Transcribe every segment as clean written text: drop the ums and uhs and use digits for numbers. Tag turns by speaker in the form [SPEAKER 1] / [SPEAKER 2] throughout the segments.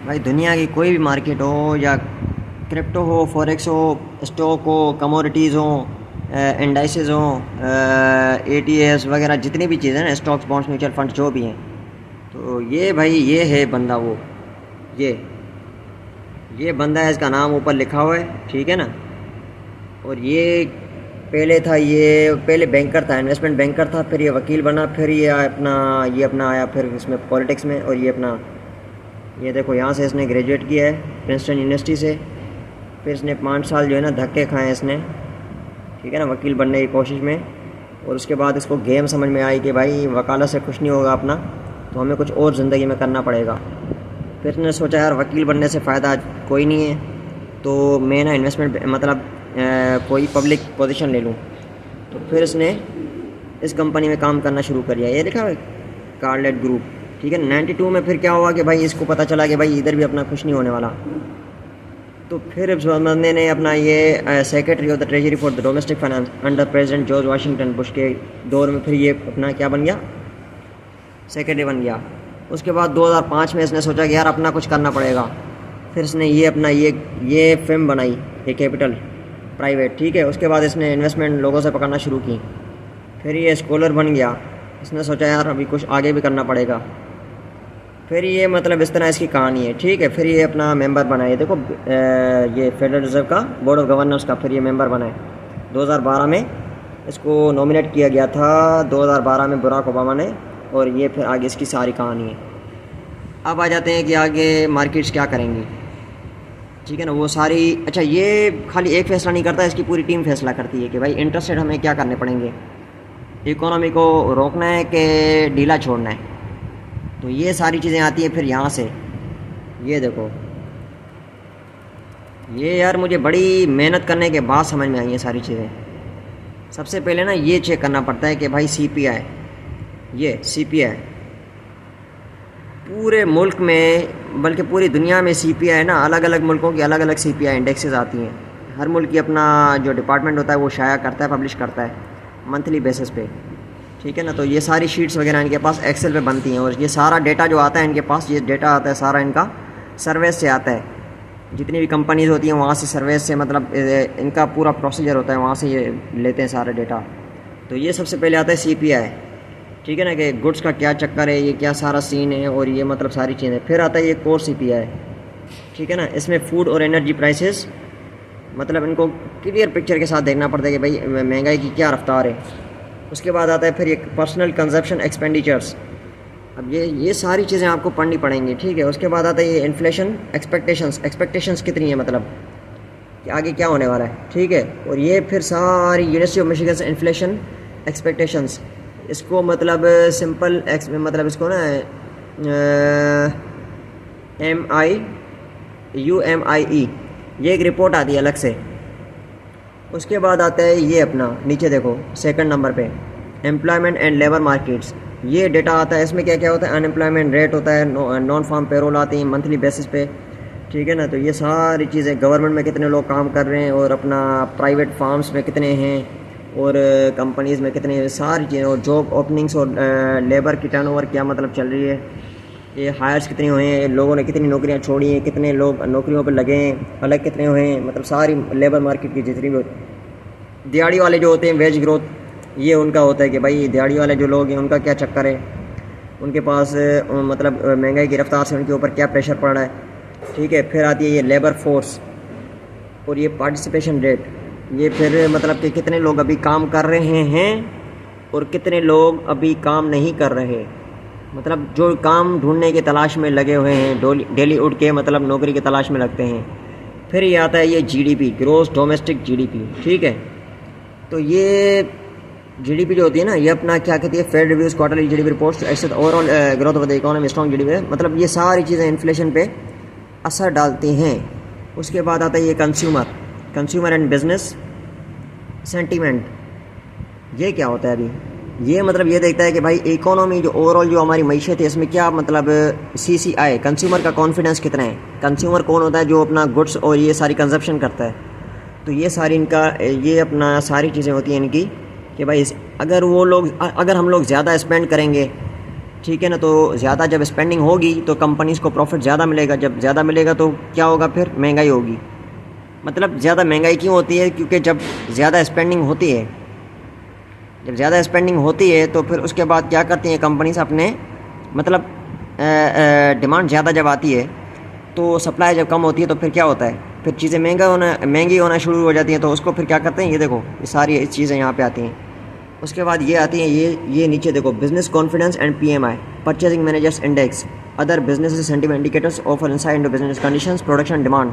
[SPEAKER 1] भाई दुनिया की कोई भी मार्केट हो या क्रिप्टो हो, फॉरेक्स हो, स्टॉक हो, कमोडिटीज़ हो, इंडाइसेस हो, एटीएस वगैरह जितनी भी चीज़ें ना, स्टॉक्स, बॉन्ड्स, म्यूचुअल फंड जो भी हैं, तो ये भाई ये है बंदा वो, ये ये बंदा है, इसका नाम ऊपर लिखा हुआ है, ठीक है ना। और ये पहले बैंकर था, इन्वेस्टमेंट बैंकर था, फिर ये वकील बना, फिर ये अपना आया फिर इसमें पॉलिटिक्स में। और ये देखो यहाँ से इसने ग्रेजुएट किया है प्रिंसटन यूनिवर्सिटी से। फिर इसने 5 साल जो है ना धक्के खाए इसने, ठीक है ना, वकील बनने की कोशिश में। और उसके बाद इसको गेम समझ में आई कि भाई वकालत से कुछ नहीं होगा अपना, तो हमें कुछ और ज़िंदगी में करना पड़ेगा। फिर इसने सोचा यार वकील बनने से फ़ायदा कोई नहीं है, तो मैं ना इन्वेस्टमेंट मतलब कोई पब्लिक पोजीशन ले लूँ। तो फिर इसने इस कंपनी में काम करना शुरू कर दिया, ये लिखा है कार्लेट ग्रुप, ठीक है। 92 में फिर क्या हुआ कि भाई इसको पता चला कि भाई इधर भी अपना कुछ नहीं होने वाला। तो फिर इस बंदे ने अपना ये secretary of the treasury for the domestic finance under president George Washington Bush के दौर में फिर ये अपना क्या बन गया, सेक्रेटरी बन गया। उसके बाद 2005 में इसने सोचा कि यार अपना कुछ करना पड़ेगा। फिर इसने ये फिल्म बनाई, ये कैपिटल प्राइवेट, ठीक है। उसके बाद इसने इन्वेस्टमेंट लोगों से पकड़ना शुरू की। फिर ये स्कॉलर बन गया, इसने सोचा यार अभी कुछ आगे भी करना पड़ेगा। फिर ये मतलब इस तरह इसकी कहानी है, ठीक है। फिर ये अपना मेंबर बनाए, देखो ये फेडरल रिजर्व का बोर्ड ऑफ गवर्नर्स का फिर ये मेंबर बनाए। 2012 में इसको नॉमिनेट किया गया था, 2012 में बराक ओबामा ने। और ये फिर आगे इसकी सारी कहानी है। अब आ जाते हैं कि आगे मार्केट्स क्या करेंगी, ठीक है ना, वो सारी। अच्छा, ये खाली एक फ़ैसला नहीं करता, इसकी पूरी टीम फैसला करती है कि भाई इंटरेस्ट रेट हमें क्या करने पड़ेंगे, इकोनॉमी को रोकना है कि ढीला छोड़ना है। तो ये सारी चीज़ें आती हैं फिर यहाँ से। ये देखो, ये यार मुझे बड़ी मेहनत करने के बाद समझ में आई ये सारी चीज़ें। सबसे पहले ना ये चेक करना पड़ता है कि भाई सीपीआई, ये सीपीआई पूरे मुल्क में बल्कि पूरी दुनिया में सीपीआई ना, अलग अलग मुल्कों की अलग अलग सीपीआई इंडेक्सेस आती हैं। हर मुल्क की अपना जो डिपार्टमेंट होता है वो शाया करता है, पब्लिश करता है मंथली बेसिस पे, ठीक है ना। तो ये सारी शीट्स वगैरह इनके पास एक्सेल पे बनती हैं। और ये सारा डेटा जो आता है इनके पास, ये डेटा आता है सारा इनका सर्विस से आता है। जितनी भी कंपनीज़ होती हैं वहाँ से सर्विस से मतलब इनका पूरा प्रोसीजर होता है, वहाँ से ये लेते हैं सारा डेटा। तो ये सबसे पहले आता है सीपीआई, ठीक है ना, कि गुड्स का क्या चक्कर है, ये क्या सारा सीन है, और ये मतलब सारी चीज़ें। फिर आता है ये कोर सीपीआई, ठीक है ना। इसमें फूड और एनर्जी प्राइसेस, मतलब इनको क्लियर पिक्चर के साथ देखना पड़ता है कि भाई महंगाई की क्या रफ्तार है। उसके बाद आता है फिर ये पर्सनल कंजप्शन एक्सपेंडिचर्स। अब ये सारी चीज़ें आपको पढ़नी पड़ेंगी, ठीक है। उसके बाद आता है ये इन्फ्लेशन एक्सपेक्टेशंस कितनी है, मतलब कि आगे क्या होने वाला है, ठीक है। और ये फिर सारी यूनिवर्सिटी ऑफ मिशिगन से इन्फ्लेशन एक्सपेक्टेशंस, इसको मतलब सिंपल मतलब इसको ना MIUMIE, ये एक रिपोर्ट आती है अलग से। उसके बाद आता है ये अपना नीचे देखो सेकंड नंबर पे एम्प्लॉयमेंट एंड लेबर मार्केट्स, ये डेटा आता है। इसमें क्या क्या होता है, अनएम्प्लॉयमेंट रेट होता है, नॉन फार्म पेरोल आती है मंथली बेसिस पे, ठीक है ना। तो ये सारी चीज़ें, गवर्नमेंट में कितने लोग काम कर रहे हैं और अपना प्राइवेट फार्म्स में कितने हैं और कंपनीज़ में कितने, सारी चीज़ें। और जॉब ओपनिंग्स और लेबर की टर्नओवर क्या मतलब चल रही है, ये हायर्स कितने हुए हैं, लोगों ने कितनी नौकरियां छोड़ी हैं, कितने लोग नौकरियों पर लगे हैं, अलग कितने हुए हैं, मतलब सारी लेबर मार्केट की जितनी भी। दिहाड़ी वाले जो होते हैं वेज ग्रोथ, ये उनका होता है कि भाई दिहाड़ी वाले जो लोग हैं उनका क्या चक्कर है, उनके पास मतलब महंगाई की रफ्तार से उनके ऊपर क्या प्रेशर पड़ रहा है, ठीक है। फिर आती है ये लेबर फोर्स और ये पार्टिसिपेशन रेट, ये फिर मतलब कि कितने लोग अभी काम कर रहे हैं और कितने लोग अभी काम नहीं कर रहे, मतलब जो काम ढूंढने की तलाश में लगे हुए हैं, डेली उठ के मतलब नौकरी की तलाश में लगते हैं। फिर ये आता है ये जीडीपी, ग्रोस डोमेस्टिक जीडीपी, ठीक है। तो ये जीडीपी जो होती है ना, ये अपना क्या कहती है, Fed reviews quarterly GDP reports ऐसे overall growth of the economy strong GDP, मतलब ये सारी चीज़ें इन्फ्लेशन पे असर डालती हैं। उसके बाद आता है ये कंज्यूमर एंड बिजनेस सेंटीमेंट, ये क्या होता है अभी, ये मतलब ये देखता है कि भाई इकोनॉमी जो ओवरऑल जो हमारी मईशत है इसमें क्या मतलब CCI, कंज्यूमर का कॉन्फिडेंस कितना है। कंज्यूमर कौन होता है, जो अपना गुड्स और ये सारी कंजप्शन करता है। तो ये सारी इनका ये अपना सारी चीज़ें होती हैं इनकी कि भाई अगर हम लोग ज़्यादा स्पेंड करेंगे ठीक है ना। तो ज़्यादा जब स्पेंडिंग होगी तो कंपनीज़ को प्रॉफिट ज़्यादा मिलेगा, जब ज़्यादा मिलेगा तो क्या होगा, फिर महंगाई होगी। मतलब ज़्यादा महंगाई क्यों होती है, क्योंकि जब ज़्यादा स्पेंडिंग होती है, जब ज़्यादा स्पेंडिंग होती है तो फिर उसके बाद क्या करती हैं कंपनीज अपने, मतलब डिमांड ज़्यादा जब आती है तो सप्लाई जब कम होती है तो फिर क्या होता है, फिर चीज़ें महंगी होना शुरू हो जाती हैं। तो उसको फिर क्या करते हैं, ये देखो ये सारी चीज़ें यहाँ पे आती हैं। उसके बाद ये आती हैं, ये नीचे देखो, business confidence and PMI, purchasing managers index, other business sentiment indicators offer insight into business conditions, production demand.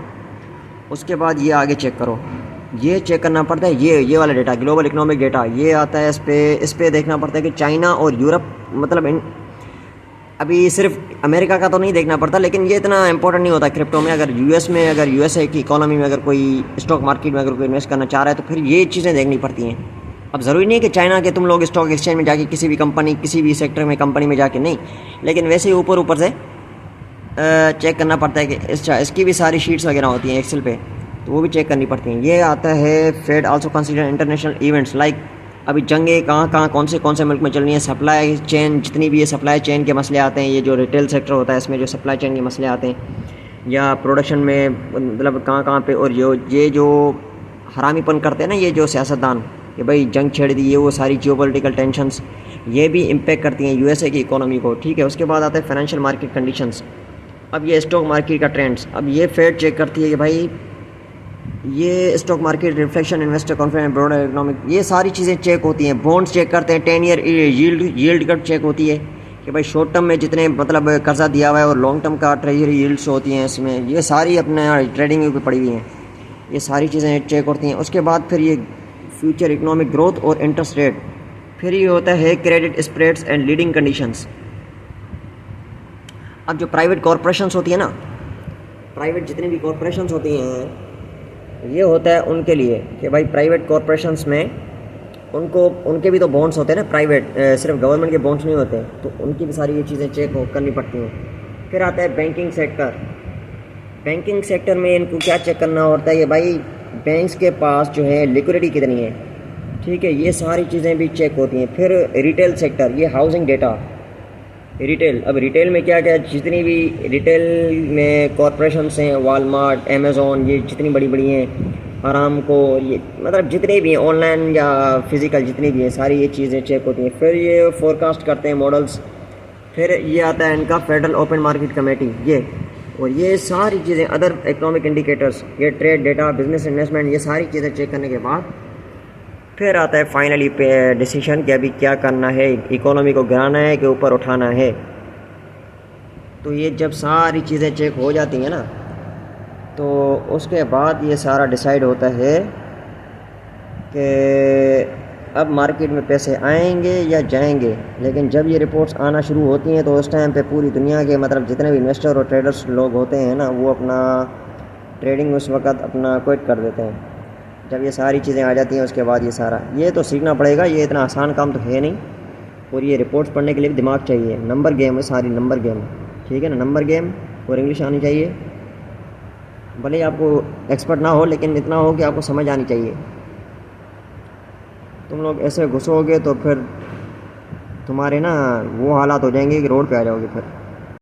[SPEAKER 1] उसके बाद ये आगे चेक करो, ये चेक करना पड़ता है, ये वाला डेटा ग्लोबल इकोनॉमिक डेटा ये आता है। इस पे देखना पड़ता है कि चाइना और यूरोप, मतलब अभी सिर्फ अमेरिका का तो नहीं देखना पड़ता, लेकिन ये इतना इंपॉर्टेंट नहीं होता क्रिप्टो में। अगर USA की इकोनॉमी में अगर कोई स्टॉक मार्केट में अगर कोई इन्वेस्ट करना चाह रहा है तो फिर ये चीज़ें देखनी पड़ती हैं। अब ज़रूरी नहीं कि चाइना के तुम लोग स्टॉक एक्सचेंज में जाके किसी भी कंपनी, किसी भी सेक्टर में कंपनी में जाके नहीं, लेकिन वैसे ही ऊपर से चेक करना पड़ता है कि इसकी भी सारी शीट्स वगैरह होती हैं एक्सेल पे, तो वो भी चेक करनी पड़ती हैं। ये आता है Fed also consider international events like अभी जंगें कहाँ कौन से मुल्क में चल रही हैं, सप्लाई चेन जितनी भी ये सप्लाई चेन के मसले आते हैं, ये जो रिटेल सेक्टर होता है इसमें जो सप्लाई चेन के मसले आते हैं, या प्रोडक्शन में मतलब कहाँ पे, और ये जो हरामीपन करते हैं ना ये जो सियासतदान, कि भाई जंग छेड़ दी, ये वो सारी जियोपॉलिटिकल टेंशंस ये भी इम्पेक्ट करती हैं USA की इकोनॉमी को। ठीक है, उसके बाद आता है फाइनेंशियल मार्केट कंडीशंस। अब ये स्टॉक मार्केट का ट्रेंड्स, अब ये फेड चेक करती है कि भाई ये stock market reflection, investor confidence, broader economic, ये सारी चीज़ें चेक होती हैं। बॉन्ड्स चेक करते हैं, 10 ईयर यील्ड कट चेक होती है कि भाई शॉर्ट टर्म में जितने मतलब कर्जा दिया हुआ है और लॉन्ग टर्म का ट्रेजरी यील्ड्स होती हैं इसमें, ये सारी अपने ट्रेडिंग में पड़ी हुई हैं, ये सारी चीज़ें चेक होती हैं। उसके बाद फिर ये फ्यूचर इकोनॉमिक ग्रोथ और इंटरेस्ट रेट, फिर ये होता है credit spreads and leading conditions. अब जो प्राइवेट कॉरपोरेशंस होती है ना, प्राइवेट जितनी भी कॉरपोरेशंस होती हैं, ये होता है उनके लिए कि भाई प्राइवेट कॉरपोरेशंस में उनके भी तो बॉन्ड्स होते हैं ना प्राइवेट, सिर्फ गवर्नमेंट के बॉन्ड्स नहीं होते, तो उनकी भी सारी ये चीज़ें चेक करनी पड़ती हैं। फिर आता है बैंकिंग सेक्टर। बैंकिंग सेक्टर में इनको क्या चेक करना होता है कि भाई बैंक्स के पास जो है लिक्विडिटी कितनी है। ठीक है, ये सारी चीज़ें भी चेक होती हैं। फिर रिटेल सेक्टर, ये हाउसिंग डेटा, रिटेल। अब रिटेल में क्या क्या, जितनी भी रिटेल में कॉरपोरेशंस हैं, वालमार्ट, अमेज़ॉन, ये जितनी बड़ी बड़ी हैं, आरामको, ये मतलब जितनी भी हैं ऑनलाइन या फिज़िकल जितनी भी हैं, सारी ये चीज़ें चेक होती हैं। फिर ये फोरकास्ट करते हैं मॉडल्स। फिर ये आता है इनका फेडरल ओपन मार्केट कमेटी, ये, और ये सारी चीज़ें अदर इकोनॉमिक इंडिकेटर्स, ये ट्रेड डेटा, बिजनेस इन्वेस्टमेंट, ये सारी चीज़ें चेक करने के बाद फिर आता है फाइनली डिसीजन कि अभी क्या करना है, इकोनॉमी को गिराना है कि ऊपर उठाना है। तो ये जब सारी चीज़ें चेक हो जाती हैं ना, तो उसके बाद ये सारा डिसाइड होता है कि अब मार्केट में पैसे आएंगे या जाएंगे। लेकिन जब ये रिपोर्ट्स आना शुरू होती हैं तो उस टाइम पे पूरी दुनिया के मतलब जितने भी इन्वेस्टर और ट्रेडर्स लोग होते हैं ना, वो अपना ट्रेडिंग उस वक़्त अपना क्विट कर देते हैं। जब ये सारी चीज़ें आ जाती हैं उसके बाद ये सारा, ये तो सीखना पड़ेगा, ये इतना आसान काम तो है नहीं। और ये रिपोर्ट्स पढ़ने के लिए भी दिमाग चाहिए, नंबर गेम है, सारी नंबर गेम। ठीक है ना, नंबर गेम, और इंग्लिश आनी चाहिए। भले आपको एक्सपर्ट ना हो, लेकिन इतना हो कि आपको समझ आनी चाहिए। तुम लोग ऐसे घुसोगे तो फिर तुम्हारे ना वो हालात हो जाएंगे कि रोड पे आ जाओगे फिर।